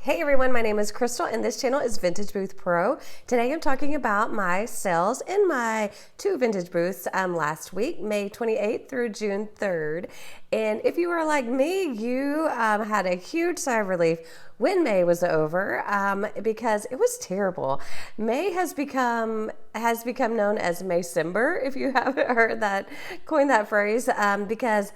Hey everyone, my name is Crystal and this channel is Vintage Booth Pro. Today I'm talking about my sales in my two vintage booths last week, May 28th through June 3rd. And if you were like me, you had a huge sigh of relief when May was over because it was terrible. May has become known as May-Cember, if you haven't heard that, coined that phrase, because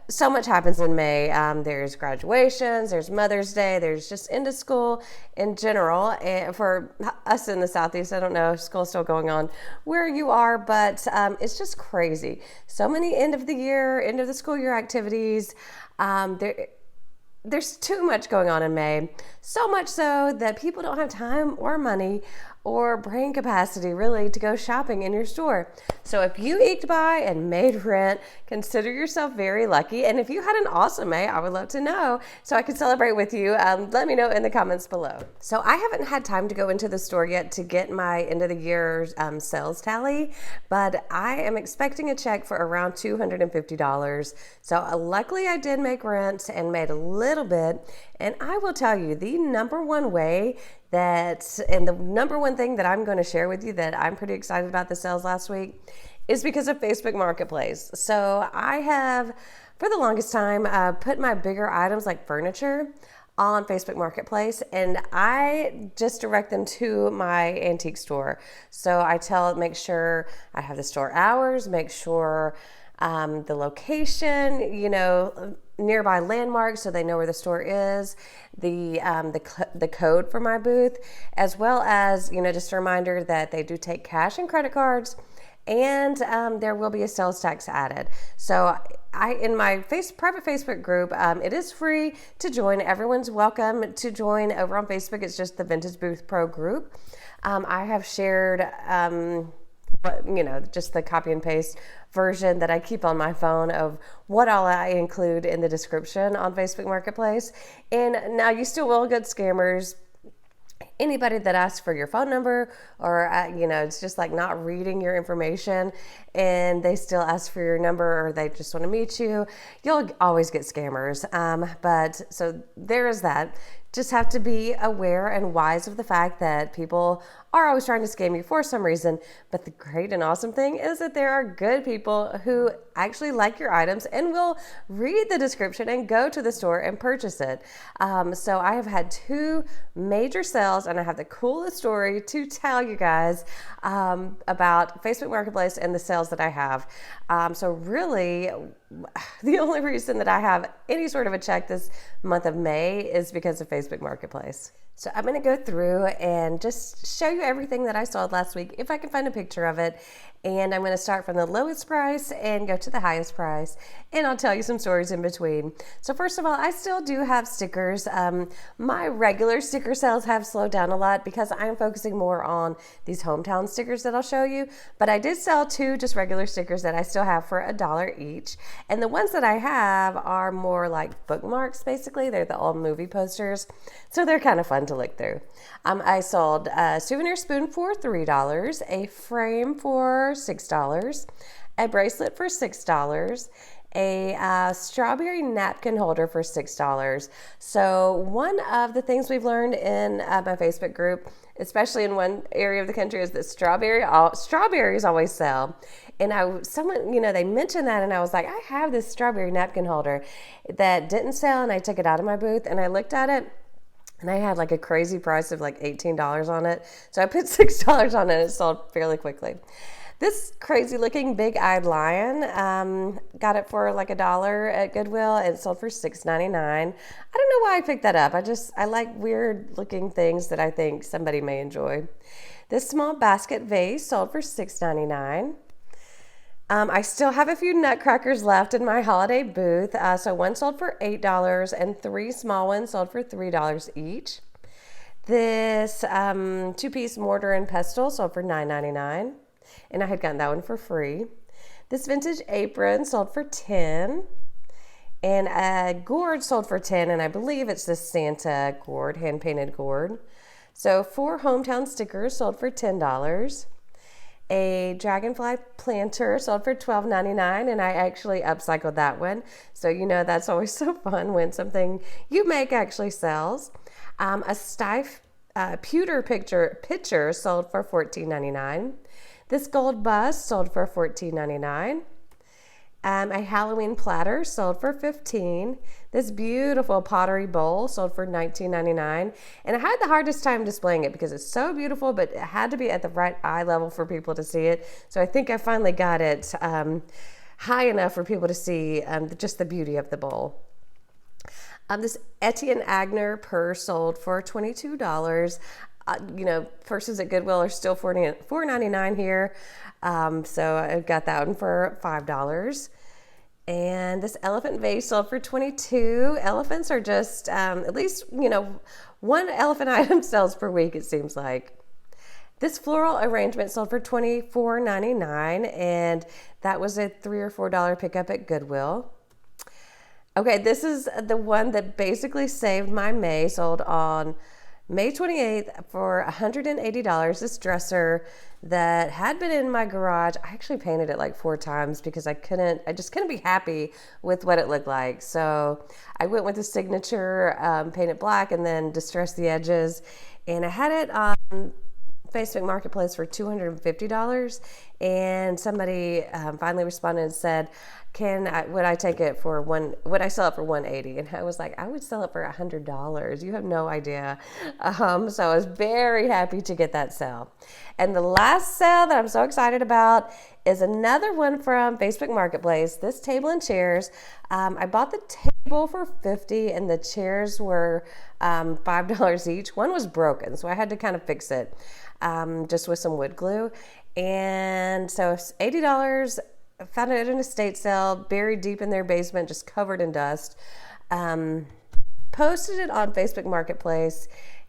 so much happens in May. There's graduations, there's Mother's Day, there's just end of school in general. And for us in the Southeast, I don't know if school's still going on where you are, but it's just crazy. So many end of the school year activities. There's too much going on in May. So much so that people don't have time or money or brain capacity really to go shopping in your store. So if you eked by and made rent, consider yourself very lucky. And if you had an awesome May, I would love to know so I can celebrate with you. Let me know in the comments below. So I haven't had time to go into the store yet to get my end of the year sales tally, but I am expecting a check for around $250. So luckily I did make rent and made a little bit. And I will tell you the number one way and the number one thing that I'm going to share with you that I'm pretty excited about the sales last week is because of Facebook Marketplace. So I have, for the longest time, put my bigger items like furniture on Facebook Marketplace, and I just direct them to my antique store. So I make sure I have the store hours, make sure the location, nearby landmarks so they know where the store is, the code for my booth, as well as, just a reminder that they do take cash and credit cards, and there will be a sales tax added. So in my private Facebook group, it is free to join. Everyone's welcome to join over on Facebook. It's just the Vintage Booth Pro group. I have shared just the copy and paste version that I keep on my phone of what all I include in the description on Facebook Marketplace. And now you still will get scammers. Anybody that asks for your phone number or, it's just like not reading your information and they still ask for your number or they just want to meet you, you'll always get scammers. But so there is that. Just have to be aware and wise of the fact that people are always trying to scam you for some reason. But the great and awesome thing is that there are good people who actually like your items and will read the description and go to the store and purchase it. So I have had two major sales and I have the coolest story to tell you guys about Facebook Marketplace and the sales that I have. So really, the only reason that I have any sort of a check this month of May is because of Facebook Marketplace. So I'm going to go through and just show you everything that I sold last week, if I can find a picture of it. And I'm going to start from the lowest price and go to the highest price. And I'll tell you some stories in between. So first of all, I still do have stickers. My regular sticker sales have slowed down a lot because I'm focusing more on these hometown stickers that I'll show you. But I did sell two just regular stickers that I still have for $1 each. And the ones that I have are more like bookmarks, basically. They're the old movie posters. So they're kind of fun to look through. I sold a souvenir spoon for $3, a frame for $6, a bracelet for $6, a strawberry napkin holder for $6. So one of the things we've learned in my Facebook group, especially in one area of the country, is that strawberries always sell. And someone, they mentioned that, and I was like, I have this strawberry napkin holder that didn't sell, and I took it out of my booth, and I looked at it, and I had like a crazy price of like $18 on it. So I put $6 on it, and it sold fairly quickly. This crazy looking big-eyed lion, got it for like $1 at Goodwill and sold for $6.99. I don't know why I picked that up. I like weird looking things that I think somebody may enjoy. This small basket vase sold for $6.99. I still have a few nutcrackers left in my holiday booth. So one sold for $8 and three small ones sold for $3 each. This two-piece mortar and pestle sold for $9.99. And I had gotten that one for free. This vintage apron sold for $10. And a gourd sold for $10. And I believe it's the Santa gourd, hand-painted gourd. So 4 hometown stickers sold for $10. A dragonfly planter sold for $12.99, and I actually upcycled that one. So you know that's always so fun when something you make actually sells. A stiff pewter pitcher sold for $14.99. This gold bust sold for $14.99. A Halloween platter sold for $15. This beautiful pottery bowl sold for $19.99. And I had the hardest time displaying it because it's so beautiful, but it had to be at the right eye level for people to see it. So I think I finally got it high enough for people to see just the beauty of the bowl. This Etienne Agner purse sold for $22. Purses at Goodwill are still $4.99 here. So I got that one for $5. And this elephant vase sold for $22. Elephants are just, at least, one elephant item sells per week, it seems like. This floral arrangement sold for $24.99, and that was a $3 or $4 pickup at Goodwill. Okay, this is the one that basically saved my May, sold on May 28th for $180. This dresser that had been in my garage, I actually painted it like 4 times because I just couldn't be happy with what it looked like. So I went with the signature, painted black, and then distressed the edges. And I had it on Facebook Marketplace for $250, and somebody finally responded and said, would I take it for would I sell it for $180? And I was like, I would sell it for $100. You have no idea. So I was very happy to get that sale. And the last sale that I'm so excited about is another one from Facebook Marketplace. This table and chairs. I bought the table for $50, and the chairs were $5 each. One was broken, so I had to kind of fix it just with some wood glue. And so it's $80. I found it at an estate sale, buried deep in their basement, just covered in dust. Posted it on Facebook Marketplace,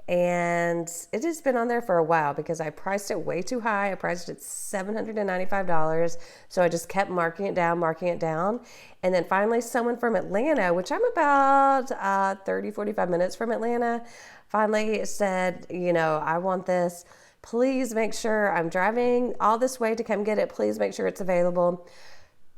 and it has been on there for a while because I priced it way too high. I priced it $795, so I just kept marking it down. And then finally someone from Atlanta, which I'm about 45 minutes from Atlanta, finally said, I want this. Please make sure, I'm driving all this way to come get it. Please make sure it's available.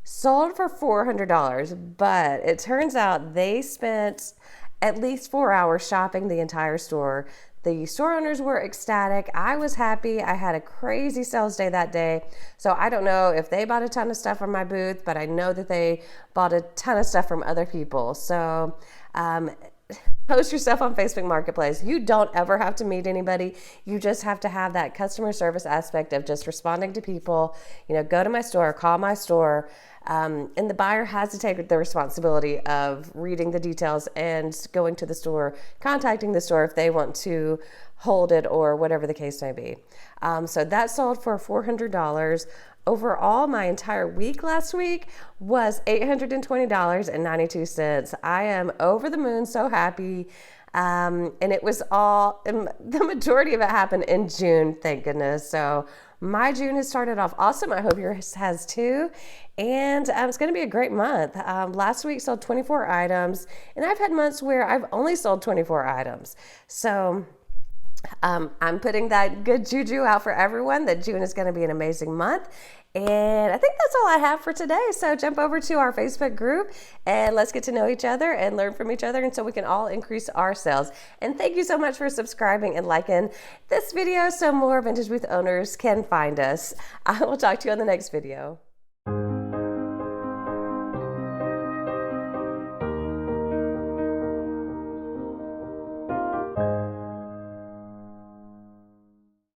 Sold for $400, but it turns out they spent at least 4 hours shopping the entire store. The store owners were ecstatic. I was happy. I had a crazy sales day that day. So I don't know if they bought a ton of stuff from my booth, but I know that they bought a ton of stuff from other people. So, post yourself on Facebook Marketplace. You don't ever have to meet anybody. You just have to have that customer service aspect of just responding to people. Go to my store, call my store. And the buyer has to take the responsibility of reading the details and going to the store, contacting the store if they want to hold it or whatever the case may be. So that sold for $400. Overall, my entire week last week was $820.92. I am over the moon, so happy. And it was the majority of it happened in June, thank goodness. So my June has started off awesome. I hope yours has too. And it's going to be a great month. Last week sold 24 items, and I've had months where I've only sold 24 items. So I'm putting that good juju out for everyone that June is going to be an amazing month. And I think that's all I have for today. So jump over to our Facebook group and let's get to know each other and learn from each other, and so we can all increase our sales. And thank you so much for subscribing and liking this video so more vintage booth owners can find us. I will talk to you on the next video.